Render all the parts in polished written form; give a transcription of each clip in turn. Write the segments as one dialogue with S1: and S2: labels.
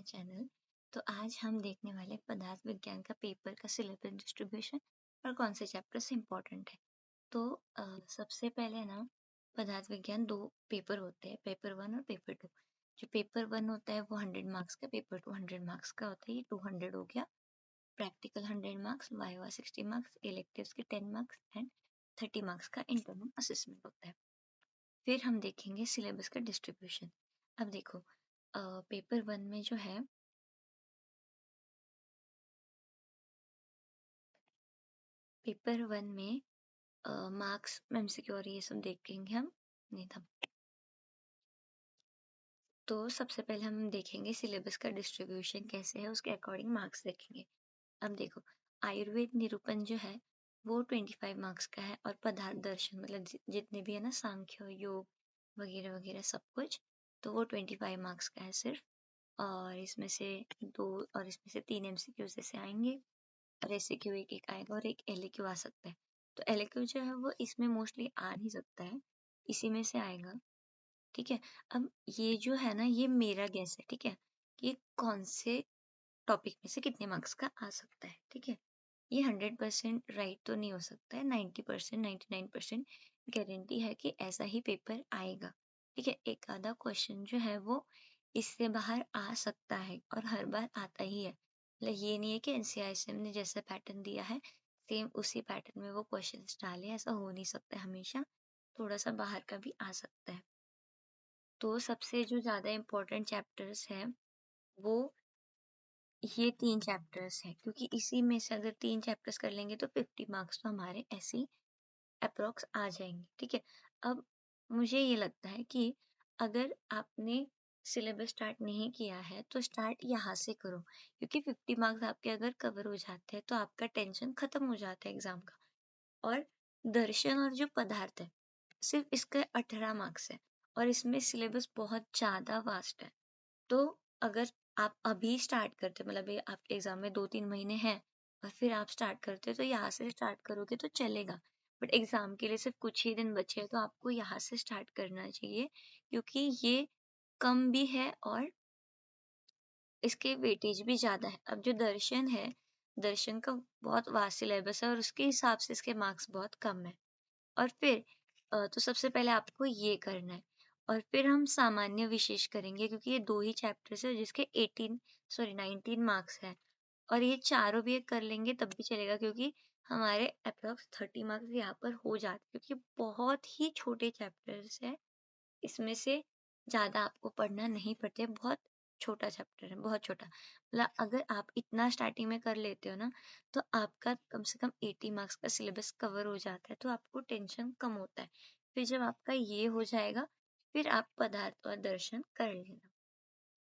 S1: Channel. तो आज हम देखने वाले पदार्थ विज्ञान का पेपर का सिलेबस डिस्ट्रीब्यूशन और कौन से चैप्टर से इम्पोर्टेंट है। तो सबसे पहले ना पदार्थ विज्ञान दो पेपर होते हैं, पेपर 1 और पेपर 2। जो पेपर 1 होता है वो 100 मार्क्स का, पेपर 2 100 मार्क्स का होता है। ये 200 हो गया। Practical 100 marks, viva 60 marks, electives के 10 मार्क्स एंड 30 मार्क्स का इंटरनल असेसमेंट होता है। फिर हम देखेंगे सिलेबस का डिस्ट्रीब्यूशन। अब देखो पेपर 1 में जो है पेपर 1 में मार्क्स एमसीक्यू और ये सब देखेंगे हम। नहीं था। तो सबसे पहले हम देखेंगे सिलेबस का डिस्ट्रीब्यूशन कैसे है, उसके अकॉर्डिंग मार्क्स देखेंगे। अब देखो आयुर्वेद निरूपण जो है वो 25 मार्क्स का है, और पदार्थ दर्शन मतलब जितने भी है ना, सांख्य योग वगैरह वगैरह सब कुछ, तो वो 25 मार्क्स का है सिर्फ। और इसमें से 2 और इसमें से 3 एमसीक्यू जैसे आएंगे, और एसक्यू एक एक आएगा और एक एलक्यू आ सकता है। तो एलक्यू जो है वो इसमें मोस्टली आ नहीं सकता है, इसी में से आएगा। ठीक है। अब ये जो है ना, ये मेरा गेस है, ठीक है, कि कौन से टॉपिक में से कितने मार्क्स का आ सकता है। ठीक है, ये 100% राइट तो नहीं हो सकता है, 90% 99% गारंटी है कि ऐसा ही पेपर आएगा। ठीक है, एक आधा क्वेश्चन जो है वो इससे बाहर आ सकता है, और हर बार आता ही है। मतलब ये नहीं है कि एनसीईआरटी ने जैसा पैटर्न दिया है सेम उसी पैटर्न में वो क्वेश्चंस डाले, ऐसा हो नहीं सकता है हमेशा, थोड़ा सा बाहर का भी आ सकता है। तो सबसे जो ज्यादा इम्पोर्टेंट चैप्टर्स हैं वो ये 3 चैप्टर्स हैं, क्योंकि इसी में से अगर 3 चैप्टर्स कर लेंगे तो 50 मार्क्स तो हमारे ऐसे ही अप्रॉक्स आ जाएंगे। ठीक है। अब मुझे ये लगता है कि अगर आपने सिलेबस स्टार्ट नहीं किया है तो स्टार्ट यहाँ से करो, क्योंकि 50 मार्क्स आपके अगर कवर हो जाते हैं तो आपका टेंशन खत्म हो जाता है एग्जाम का। और दर्शन और जो पदार्थ है सिर्फ इसका 18 मार्क्स है, और इसमें सिलेबस बहुत ज्यादा वास्ट है। तो अगर आप अभी स्टार्ट करते, मतलब ये आपके एग्जाम में 2-3 महीने हैं, और फिर आप स्टार्ट करते हो तो यहाँ से स्टार्ट करोगे तो चलेगा। बट एग्जाम के लिए सिर्फ कुछ ही दिन बचे हैं, तो आपको यहाँ से स्टार्ट करना चाहिए, क्योंकि ये कम भी है और इसके वेटेज भी ज्यादा है। अब जो दर्शन है, दर्शन का बहुत वास्ट सिलेबस है और उसके हिसाब से इसके मार्क्स बहुत कम है। और फिर तो सबसे पहले आपको ये करना है, और फिर हम सामान्य विशेष करेंगे, क्योंकि ये 2 ही चैप्टर्स है जिसके 19 मार्क्स हैं। और ये चारों भी कर लेंगे तब भी चलेगा, क्योंकि हमारे अप्रॉक्स 30 मार्क्स यहाँ पर हो जाते हैं, क्योंकि बहुत ही छोटे चैप्टर्स है। इसमें से ज्यादा आपको पढ़ना नहीं पड़ते, बहुत छोटा चैप्टर है, बहुत छोटा। मतलब अगर आप इतना स्टार्टिंग में कर लेते हो ना, तो आपका कम से कम 80 मार्क्स का सिलेबस कवर हो जाता है, तो आपको टेंशन कम होता है। फिर जब आपका ये हो जाएगा, फिर आप पदार्थ और दर्शन कर लेना।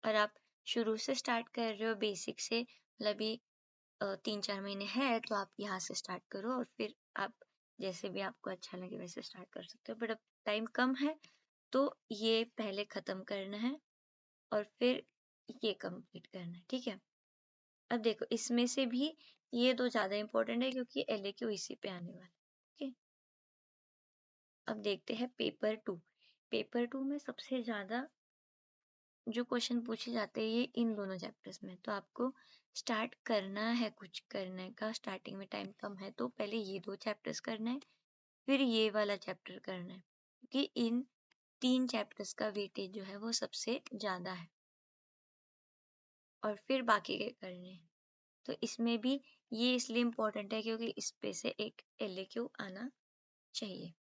S1: और आप शुरू से स्टार्ट कर रहे हो बेसिक से, मतलब अभी 3-4 महीने है, तो आप यहाँ से स्टार्ट करो, और फिर आप जैसे भी आपको अच्छा लगे वैसे स्टार्ट कर सकते हो। बट अब टाइम कम है, तो ये पहले खत्म करना है और फिर ये कंप्लीट करना है। ठीक है। अब देखो इसमें से भी ये 2 ज्यादा इंपॉर्टेंट है, क्योंकि एलएक्यू इसी पे आने वाला है। ओके, अब देखते हैं पेपर 2। पेपर 2 में सबसे ज्यादा जो क्वेश्चन पूछे जाते हैं ये इन दोनों चैप्टर्स में। तो आपको स्टार्ट करना है, कुछ करने का स्टार्टिंग में टाइम कम है, तो पहले ये 2 चैप्टर्स करना है, फिर ये वाला चैप्टर करना है, क्योंकि इन 3 चैप्टर्स का वेटेज जो है वो सबसे ज्यादा है, और फिर बाकी के करने हैं। तो इसमें भी ये इसलिए इम्पोर्टेंट है क्योंकि इस पे से एक एलएक्यू आना चाहिए।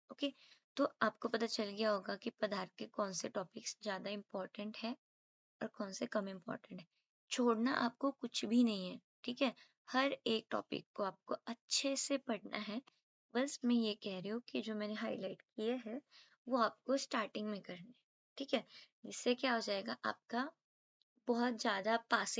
S1: ओके, तो आपको पता चल गया होगा कि पदार्थ के कौन से टॉपिक्स ज्यादा इम्पोर्टेंट है और कौन से कम इम्पोर्टेंट है। छोड़ना आपको कुछ भी नहीं है। ठीक है, हर एक टॉपिक को आपको अच्छे से पढ़ना है। बस मैं ये कह रही हूँ कि जो मैंने हाईलाइट किए हैं वो आपको स्टार्टिंग में करने हैं। ठीक है, जिससे क्या हो जाएगा, आपका बहुत ज्यादा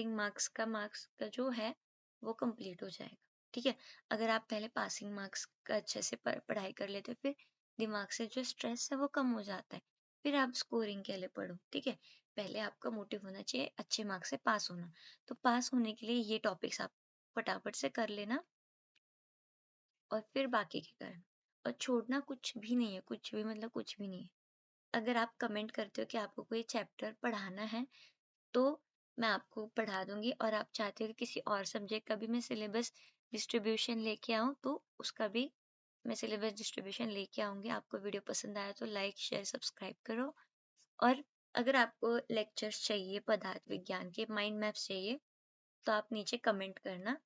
S1: मार्क्स का जो है वो कंप्लीट हो जाएगा। ठीक है, अगर आप पहले पासिंग मार्क्स का अच्छे से पढ़ाई कर लेते हो, फिर दिमाग से जो स्ट्रेस है वो कम हो जाता है, फिर आप स्कोरिंग के लिए पढ़ो। ठीक है, पहले आपका मोटिव होना चाहिए अच्छे मार्क्स से पास होना। तो पास होने के लिए ये टॉपिक्स आप फटाफट से कर लेना, और फिर बाकी के करना। और छोड़ना कुछ भी नहीं है, कुछ भी मतलब कुछ भी नहीं है। अगर आप कमेंट करते हो कि आपको कोई चैप्टर पढ़ाना है, तो मैं आपको पढ़ा दूँगी और आप चाहते हो कि किसी और सब्जेक्ट का भी मैं सिलेबस डिस्ट्रीब्यूशन लेके आऊँ, तो उसका भी मैं सिलेबस डिस्ट्रीब्यूशन लेके आऊँगी। आपको वीडियो पसंद आया तो लाइक, शेयर, सब्सक्राइब करो और अगर आपको लेक्चर्स चाहिए पदार्थ विज्ञान के, माइंड मैप्स चाहिए, तो आप नीचे कमेंट करना।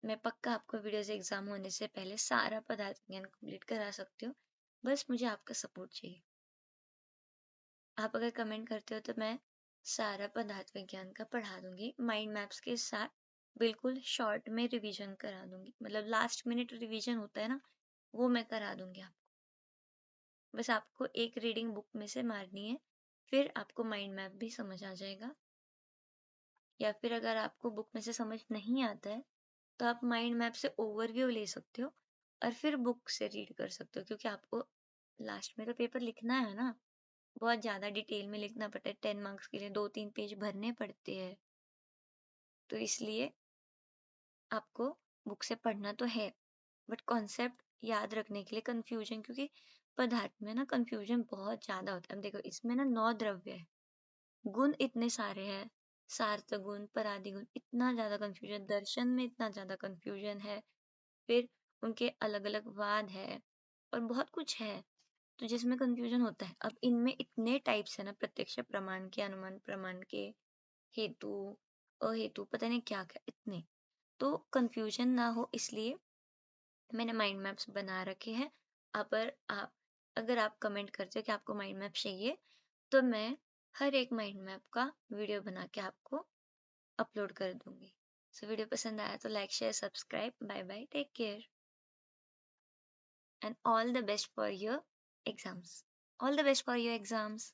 S1: मैं पक्का आपको वीडियोज़ एग्ज़ाम होने से पहले सारा पदार्थ विज्ञान कंप्लीट करा सकती हूँ। बस मुझे आपका सपोर्ट चाहिए। आप अगर कमेंट करते हो तो मैं सारा पदार्थ विज्ञान का पढ़ा दूँगी, माइंड मैप्स के साथ बिल्कुल शॉर्ट में रिवीजन करा दूँगी। मतलब लास्ट मिनट रिवीजन होता है ना, वो मैं करा दूँगी आपको। बस आपको एक रीडिंग बुक में से मारनी है, फिर आपको माइंड मैप भी समझ आ जाएगा। या फिर अगर आपको बुक में से समझ नहीं आता है, तो आप माइंड मैप से ओवरव्यू ले सकते हो और फिर बुक से रीड कर सकते हो, क्योंकि आपको लास्ट में तो पेपर लिखना है ना, बहुत ज़्यादा डिटेल में लिखना पड़ता है। 10 मार्क्स के लिए 2-3 पेज भरने पड़ते हैं, तो इसलिए आपको बुक से पढ़ना तो है, बट कॉन्सेप्ट याद रखने के लिए कंफ्यूजन, क्योंकि पदार्थ में ना कंफ्यूजन बहुत ज़्यादा होता है। अब देखो इसमें ना 9 द्रव्य है, गुण इतने सारे हैं, सार्थ गुण, परादी गुण, इतना ज़्यादा कंफ्यूजन, दर्शन में इतना ज़्यादा कंफ्यूजन है, फिर उनके अलग-अलग वाद है और बहुत कुछ है, तो जिसमें कंफ्यूजन होता है। अब इनमें इतने टाइप्स है ना, प्रत्यक्ष प्रमाण के, अनुमान प्रमाण के, हेतु, अहेतु, पता नहीं क्या-क्या इतने। तो कंफ्यूजन ना हो इसलिए मैंने माइंड मैप्स बना रखे हैं। अगर आप अगर आप कमेंट करते हो कि आपको माइंड मैप चाहिए, तो मैं हर एक माइंड मैप का वीडियो बना के आपको अपलोड कर दूँगी। सो वीडियो पसंद आया तो like, share, subscribe. Bye bye, take care and all the best for your exams. All the best for your exams.